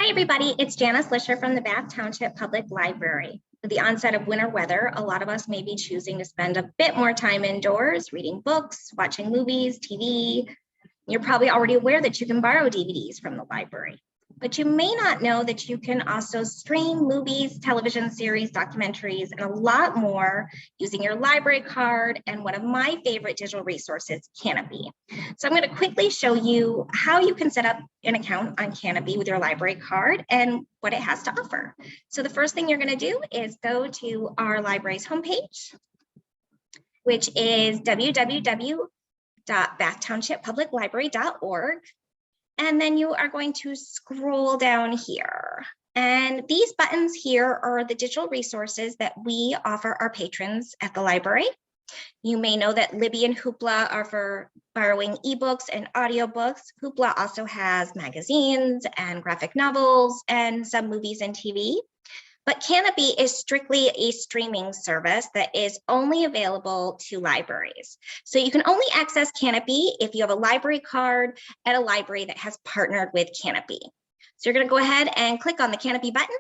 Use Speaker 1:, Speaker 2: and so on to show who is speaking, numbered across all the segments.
Speaker 1: Hi, everybody. It's Janice Lisher from the Bath Township Public Library. With the onset of winter weather, a lot of us may be choosing to spend a bit more time indoors, reading books, watching movies, TV. You're probably already aware that you can borrow DVDs from the library, but you may not know that you can also stream movies, television series, documentaries, and a lot more using your library card and one of my favorite digital resources, Kanopy. So I'm going to quickly show you how you can set up an account on Kanopy with your library card and what it has to offer. So the first thing you're going to do is go to our library's homepage, which is www.bathtownshippubliclibrary.org. And then you are going to scroll down here. And these buttons here are the digital resources that we offer our patrons at the library. You may know that Libby and Hoopla are for borrowing ebooks and audiobooks. Hoopla also has magazines and graphic novels and some movies and TV. But Kanopy is strictly a streaming service that is only available to libraries. So you can only access Kanopy if you have a library card at a library that has partnered with Kanopy. So you're going to go ahead and click on the Kanopy button,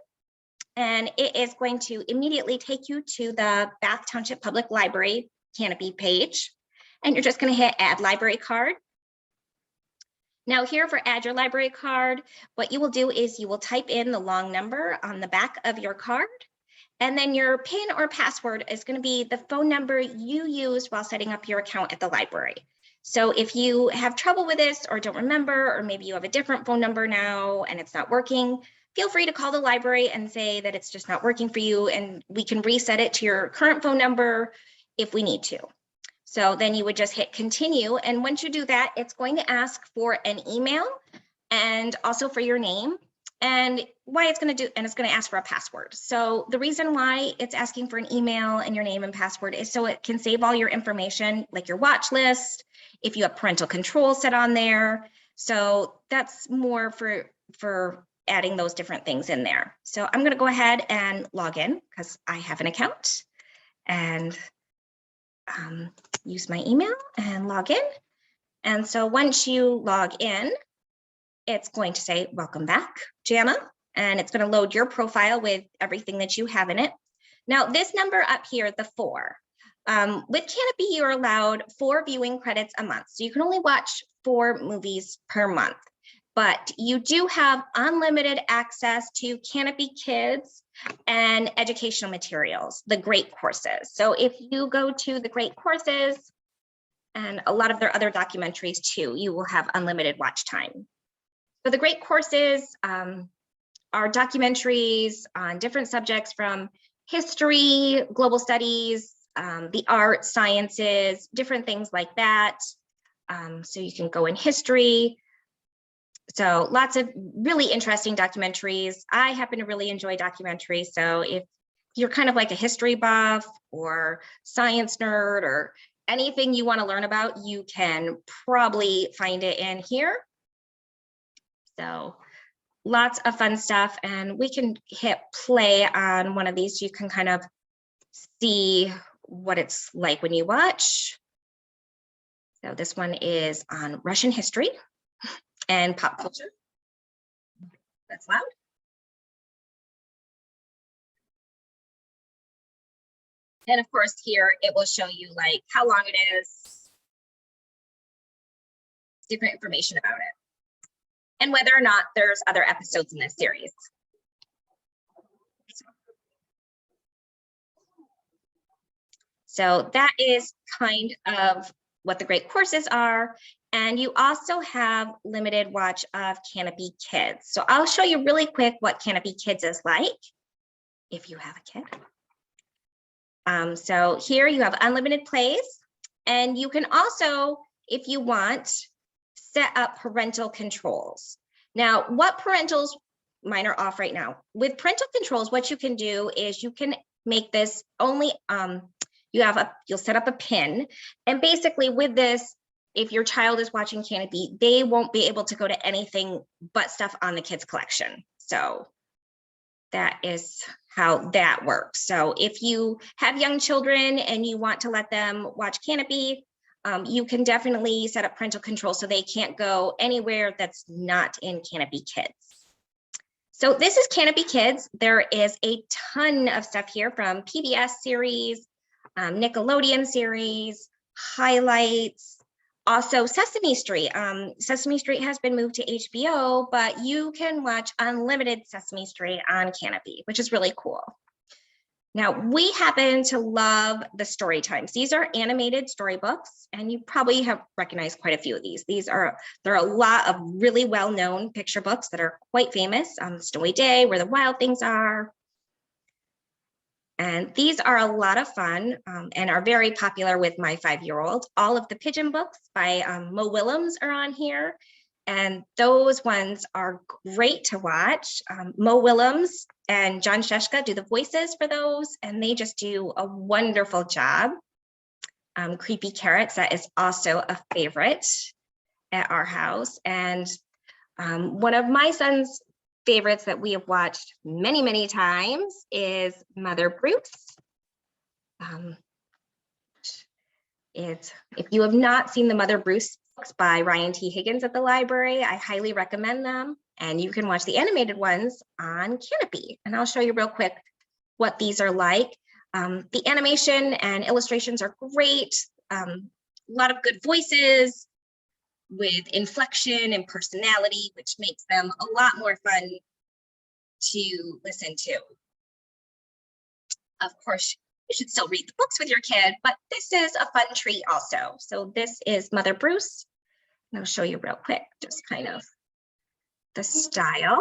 Speaker 1: and it is going to immediately take you to the Bath Township Public Library Kanopy page. And you're just going to hit Add Library Card. Now here for Add Your Library Card, what you will do is you will type in the long number on the back of your card, and then your PIN or password is going to be the phone number you used while setting up your account at the library. So if you have trouble with this or don't remember, or maybe you have a different phone number now and it's not working, feel free to call the library and say that it's just not working for you, and we can reset it to your current phone number if we need to. So then you would just hit continue. And once you do that, it's going to ask for an email and also for your name and why it's going to do, and it's going to ask for a password. So the reason why it's asking for an email and your name and password is so it can save all your information, like your watch list, if you have parental controls set on there. So that's more for adding those different things in there. So I'm going to go ahead and log in because I have an account and use my email and log in. And so once you log in, it's going to say, welcome back, Jana, and it's going to load your profile with everything that you have in it. Now, this number up here, the 4, with Kanopy, you're allowed 4 viewing credits a month. So you can only watch 4 movies per month, but you do have unlimited access to Kanopy Kids and educational materials, the Great Courses. So if you go to the Great Courses and a lot of their other documentaries too, you will have unlimited watch time. So the Great Courses are documentaries on different subjects from history, global studies, the arts, sciences, different things like that. So you can go in history. So lots of really interesting documentaries. I happen to really enjoy documentaries. So if you're kind of like a history buff or science nerd or anything you want to learn about, you can probably find it in here. So lots of fun stuff. And we can hit play on one of these. You can kind of see what it's like when you watch. So this one is on Russian history and pop culture. That's loud. And of course here it will show you like how long it is, different information about it, and whether or not there's other episodes in this series. So that is kind of what the Great Courses are. And you also have limited watch of Kanopy Kids. So I'll show you really quick what Kanopy Kids is like, if you have a kid. So here you have unlimited plays, and you can also, if you want, set up parental controls. Now, what parentals, mine are off right now. With parental controls, what you can do is you can make this only, you'll set up a PIN, and basically with this, if your child is watching Kanopy, they won't be able to go to anything but stuff on the kids collection. So that is how that works. So if you have young children and you want to let them watch Kanopy, you can definitely set up parental control so they can't go anywhere that's not in Kanopy Kids. So this is Kanopy Kids. There is a ton of stuff here from PBS series, Nickelodeon series, highlights, also Sesame Street. Sesame Street has been moved to HBO, but you can watch unlimited Sesame Street on Kanopy, which is really cool. Now, we happen to love the story times. These are animated storybooks, and you probably have recognized quite a few of these. There are a lot of really well-known picture books that are quite famous. Snowy Day, Where the Wild Things Are. And these are a lot of fun and are very popular with my 5-year-old. All of the Pigeon books by Mo Willems are on here. And those ones are great to watch. Mo Willems and John Sheshka do the voices for those, and they just do a wonderful job. Creepy Carrots, that is also a favorite at our house. And one of my son's favorites that we have watched many, many times is Mother Bruce. If you have not seen the Mother Bruce books by Ryan T. Higgins at the library, I highly recommend them. And you can watch the animated ones on Kanopy. And I'll show you real quick what these are like. The animation and illustrations are great. A lot of good voices with inflection and personality, which makes them a lot more fun to listen to. Of course, you should still read the books with your kid, but this is a fun treat also. So this is Mother Bruce. And I'll show you real quick, just kind of the style.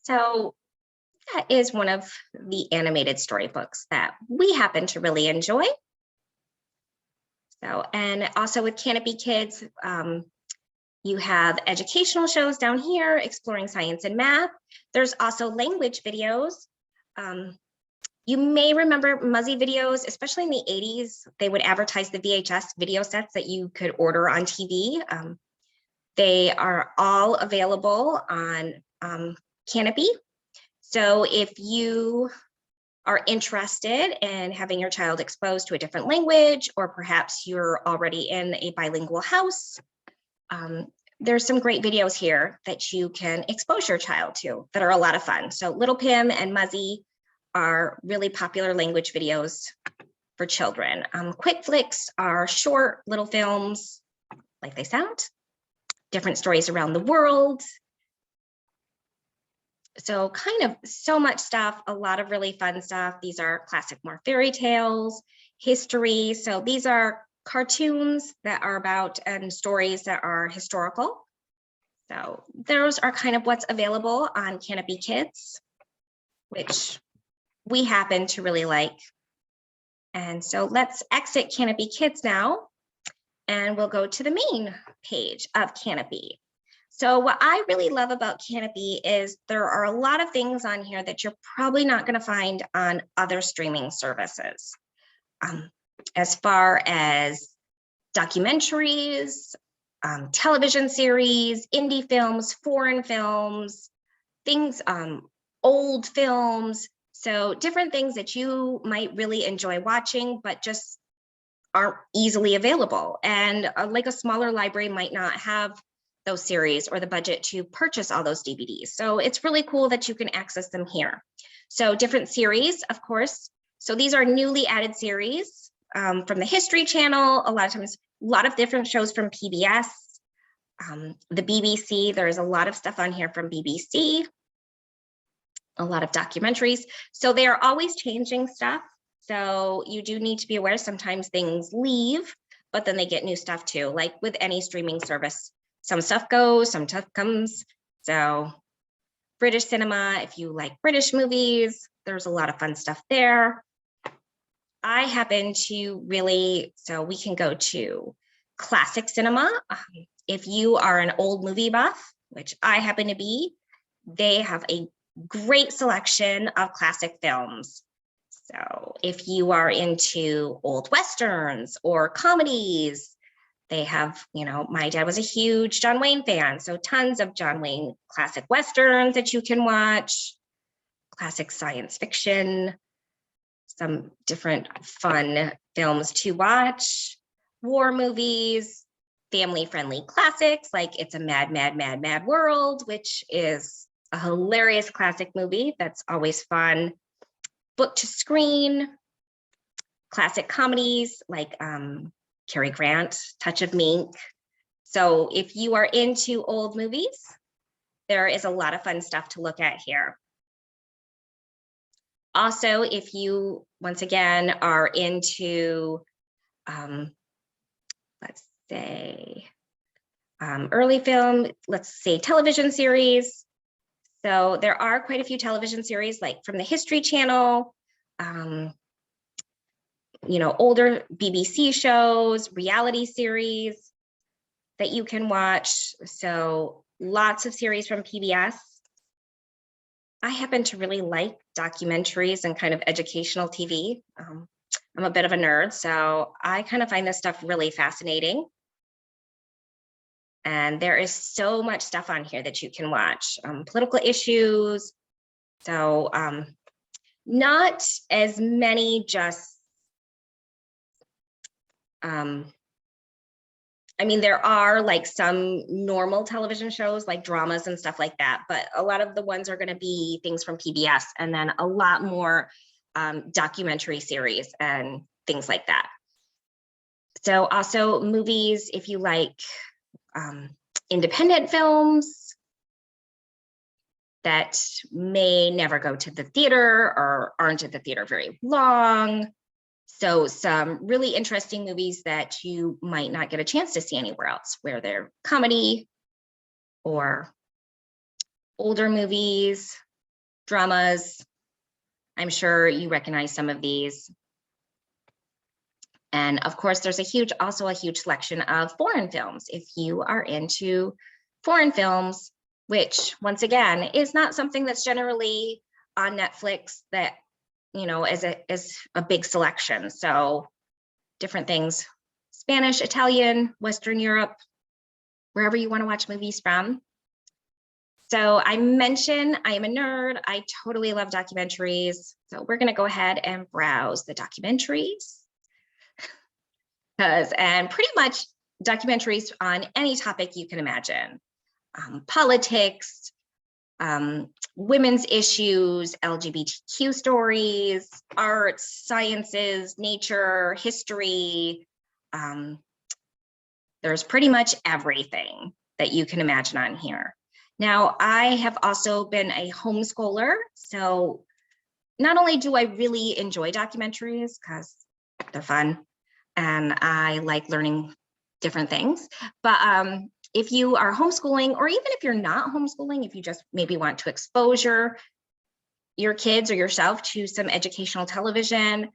Speaker 1: So that is one of the animated storybooks that we happen to really enjoy. So, and also with Kanopy Kids, you have educational shows down here, exploring science and math. There's also language videos. You may remember Muzzy videos, especially in the 80s, they would advertise the VHS video sets that you could order on TV. They are all available on Kanopy. So if you are interested in having your child exposed to a different language, or perhaps you're already in a bilingual house, there's some great videos here that you can expose your child to that are a lot of fun. So Little Pim and Muzzy are really popular language videos for children. Quick flicks are short little films, like they sound, different stories around the world. So kind of so much stuff, a lot of really fun stuff. These are classic more fairy tales, history. So these are cartoons that are about and stories that are historical. So those are kind of what's available on Kanopy Kids, which we happen to really like. And so let's exit Kanopy Kids now, and we'll go to the main page of Kanopy. So what I really love about Kanopy is there are a lot of things on here that you're probably not going to find on other streaming services. As far as documentaries, television series, indie films, foreign films, things, old films. So different things that you might really enjoy watching, but just aren't easily available. And like a smaller library might not have those series or the budget to purchase all those DVDs. So it's really cool that you can access them here. So different series, of course. So these are newly added series from the History Channel. A lot of times, a lot of different shows from PBS, the BBC. There's a lot of stuff on here from BBC, a lot of documentaries. So they are always changing stuff. So you do need to be aware sometimes things leave, but then they get new stuff too, like with any streaming service. Some stuff goes, some stuff comes. So British cinema, if you like British movies, there's a lot of fun stuff there. I happen to really, so we can go to classic cinema. If you are an old movie buff, which I happen to be, they have a great selection of classic films. So if you are into old Westerns or comedies, they have, you know, my dad was a huge John Wayne fan, so tons of John Wayne classic Westerns that you can watch, classic science fiction, some different fun films to watch, war movies, family-friendly classics like It's a Mad, Mad, Mad, Mad World, which is a hilarious classic movie that's always fun. Book to screen, classic comedies like Cary Grant, Touch of Mink. So if you are into old movies, there is a lot of fun stuff to look at here. Also, if you, once again, are into, let's say, early film, let's say television series. So there are quite a few television series like from the History Channel, you know, older BBC shows, reality series that you can watch. So lots of series from PBS. I happen to really like documentaries and kind of educational TV. I'm a bit of a nerd, so I kind of find this stuff really fascinating. And there is so much stuff on here that you can watch. Political issues. So not as many just, I mean, there are like some normal television shows like dramas and stuff like that, but a lot of the ones are going to be things from PBS, and then a lot more documentary series and things like that. So also movies, if you like independent films that may never go to the theater or aren't at the theater very long. So some really interesting movies that you might not get a chance to see anywhere else, where they're comedy or older movies, dramas. I'm sure you recognize some of these. And of course, there's also a huge selection of foreign films. If you are into foreign films, which once again, is not something that's generally on Netflix that, you know, is a big selection. So different things, Spanish, Italian, Western Europe, wherever you want to watch movies from. So I mentioned I am a nerd. I totally love documentaries. So we're going to go ahead and browse the documentaries. And pretty much documentaries on any topic you can imagine. Politics, women's issues, LGBTQ stories, arts, sciences, nature, history. There's pretty much everything that you can imagine on here. Now, I have also been a homeschooler, so not only do I really enjoy documentaries because they're fun and I like learning different things, but if you are homeschooling, or even if you're not homeschooling, if you just maybe want to expose your kids or yourself to some educational television,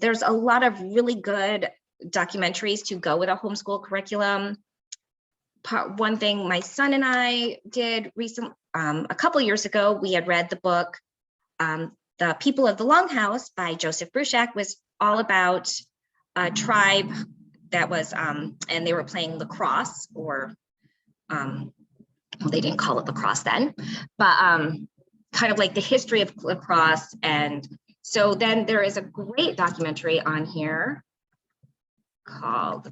Speaker 1: there's a lot of really good documentaries to go with a homeschool curriculum. One thing my son and I did recently, a couple years ago, we had read the book, The People of the Longhouse by Joseph Bruchac, was all about a tribe that was, and they were playing lacrosse, or, well, they didn't call it lacrosse then, but kind of like the history of lacrosse. And so then there is a great documentary on here called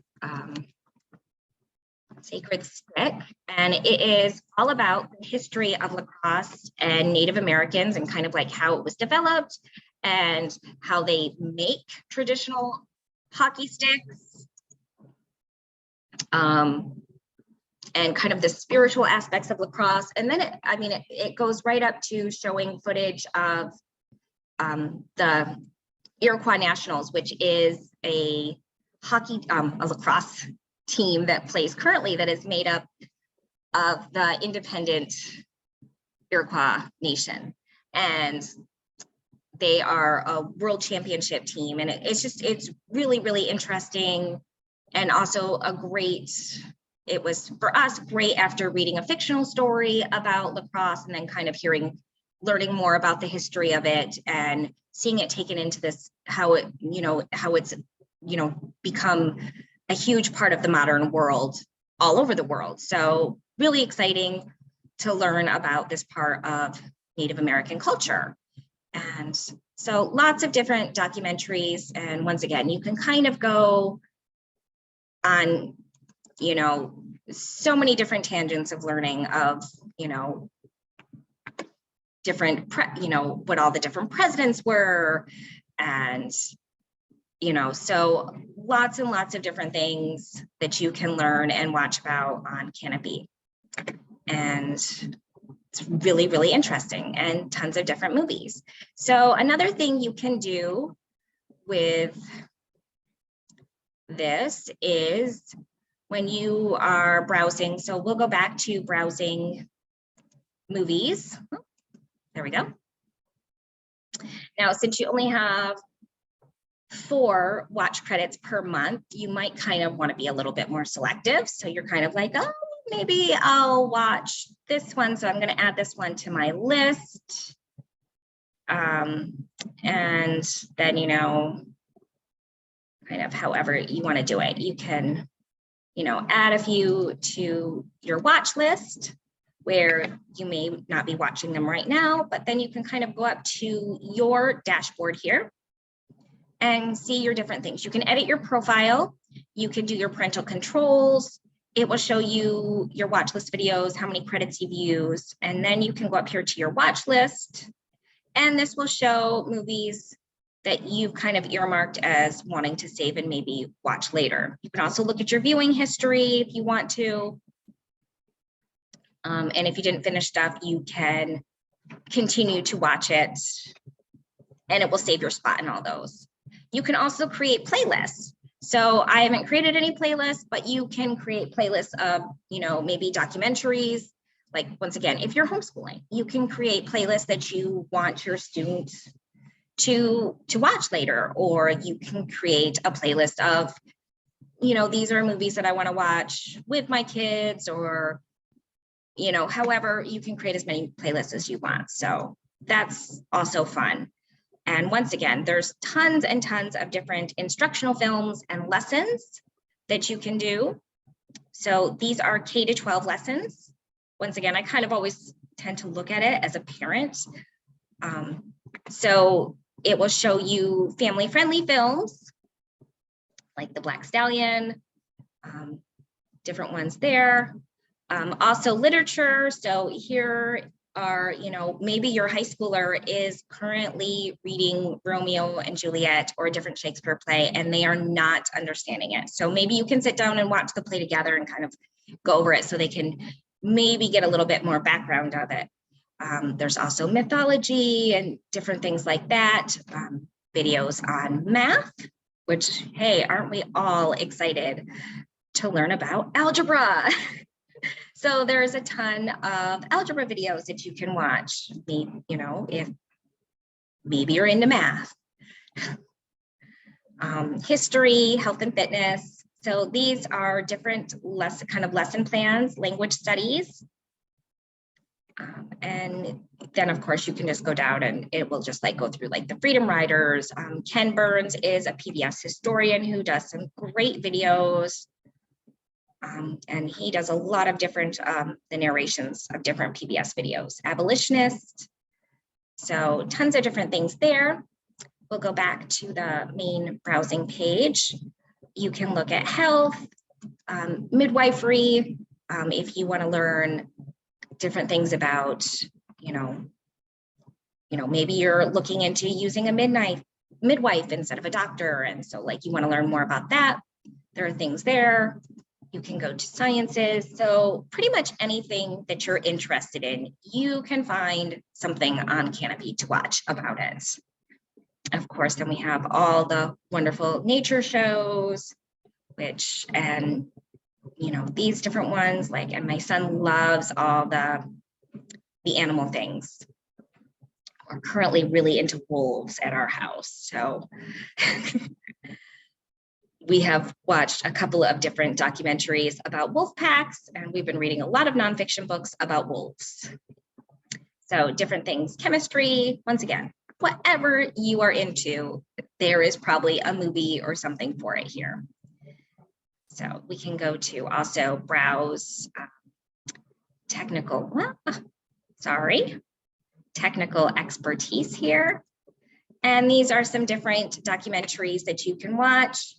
Speaker 1: Sacred Stick, and it is all about the history of lacrosse and Native Americans and kind of like how it was developed and how they make traditional hockey sticks, and kind of the spiritual aspects of lacrosse. And then it goes right up to showing footage of the Iroquois Nationals, which is a lacrosse team that plays currently, that is made up of the independent Iroquois Nation. And they are a world championship team. And it's really, really interesting. And also it was for us great after reading a fictional story about lacrosse and then kind of learning more about the history of it and seeing it taken into this, how it's become a huge part of the modern world all over the world. So really exciting to learn about this part of Native American culture. And so lots of different documentaries. And once again, you can kind of go on, so many different tangents of learning of, different, what all the different presidents were. And, so lots and lots of different things that you can learn and watch about on Kanopy. And it's really, really interesting, and tons of different movies. So another thing you can do with this is when you are browsing, so we'll go back to browsing movies. There we go. Now, since you only have 4 watch credits per month, you might kind of want to be a little bit more selective. So you're kind of like, oh, maybe I'll watch this one. So I'm going to add this one to my list. And then, kind of however you want to do it. You can, add a few to your watch list where you may not be watching them right now, but then you can kind of go up to your dashboard here and see your different things. You can edit your profile. You can do your parental controls. It will show you your watch list videos, how many credits you've used, and then you can go up here to your watch list, and this will show movies that you've kind of earmarked as wanting to save and maybe watch later. You can also look at your viewing history if you want to. And if you didn't finish stuff, you can continue to watch it and it will save your spot in all those. You can also create playlists. So I haven't created any playlists, but you can create playlists of, maybe documentaries. Like, once again, if you're homeschooling, you can create playlists that you want your students to watch later, or you can create a playlist of, these are movies that I want to watch with my kids, or, however, you can create as many playlists as you want. So that's also fun. And once again, there's tons and tons of different instructional films and lessons that you can do. So these are K-12 lessons. Once again, I kind of always tend to look at it as a parent. So it will show you family-friendly films like The Black Stallion, different ones there. Also literature. So here are, maybe your high schooler is currently reading Romeo and Juliet or a different Shakespeare play, and they are not understanding it. So maybe you can sit down and watch the play together and kind of go over it so they can maybe get a little bit more background of it. There's also mythology and different things like that. Videos on math, which, hey, aren't we all excited to learn about algebra? So there's a ton of algebra videos that you can watch, if maybe you're into math. History, health and fitness. So these are different lesson plans, language studies. And then of course you can just go down and it will just go through the Freedom Riders. Ken Burns is a PBS historian who does some great videos. And he does a lot of different, the narrations of different PBS videos. Abolitionist. So tons of different things there. We'll go back to the main browsing page. You can look at health, midwifery, if you want to learn different things about, maybe you're looking into using a midwife instead of a doctor. And so you want to learn more about that. There are things there. You can go to sciences. So pretty much anything that you're interested in, you can find something on Kanopy to watch about it. Of course, then we have all the wonderful nature shows, these different ones, and my son loves all the the animal things. We're currently really into wolves at our house. So we have watched a couple of different documentaries about wolf packs, and we've been reading a lot of nonfiction books about wolves. So different things, chemistry, once again, whatever you are into, there is probably a movie or something for it here. So we can go to also browse technical expertise here. And these are some different documentaries that you can watch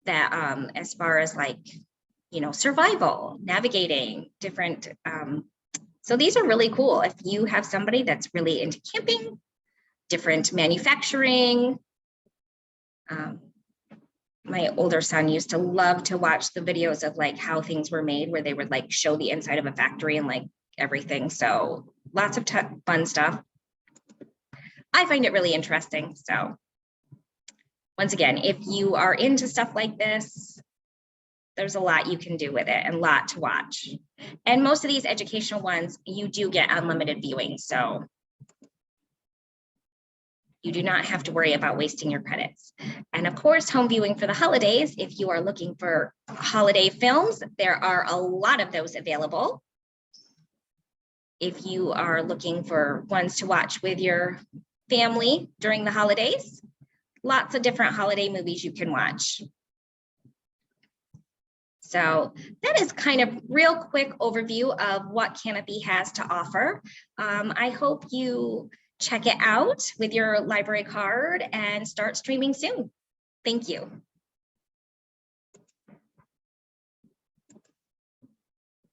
Speaker 1: that as far as like, you know, survival, navigating, different. So these are really cool. If you have somebody that's really into camping, different manufacturing. My older son used to love to watch the videos of like how things were made, where they would like show the inside of a factory and like everything. So lots of fun stuff. I find it really interesting. So once again, if you are into stuff like this, there's a lot you can do with it and a lot to watch. And most of these educational ones, you do get unlimited viewing. So you do not have to worry about wasting your credits. And of course, home viewing for the holidays, if you are looking for holiday films, there are a lot of those available. If you are looking for ones to watch with your family during the holidays, lots of different holiday movies you can watch. So that is kind of real quick overview of what Kanopy has to offer. I hope you check it out with your library card and start streaming soon. Thank you.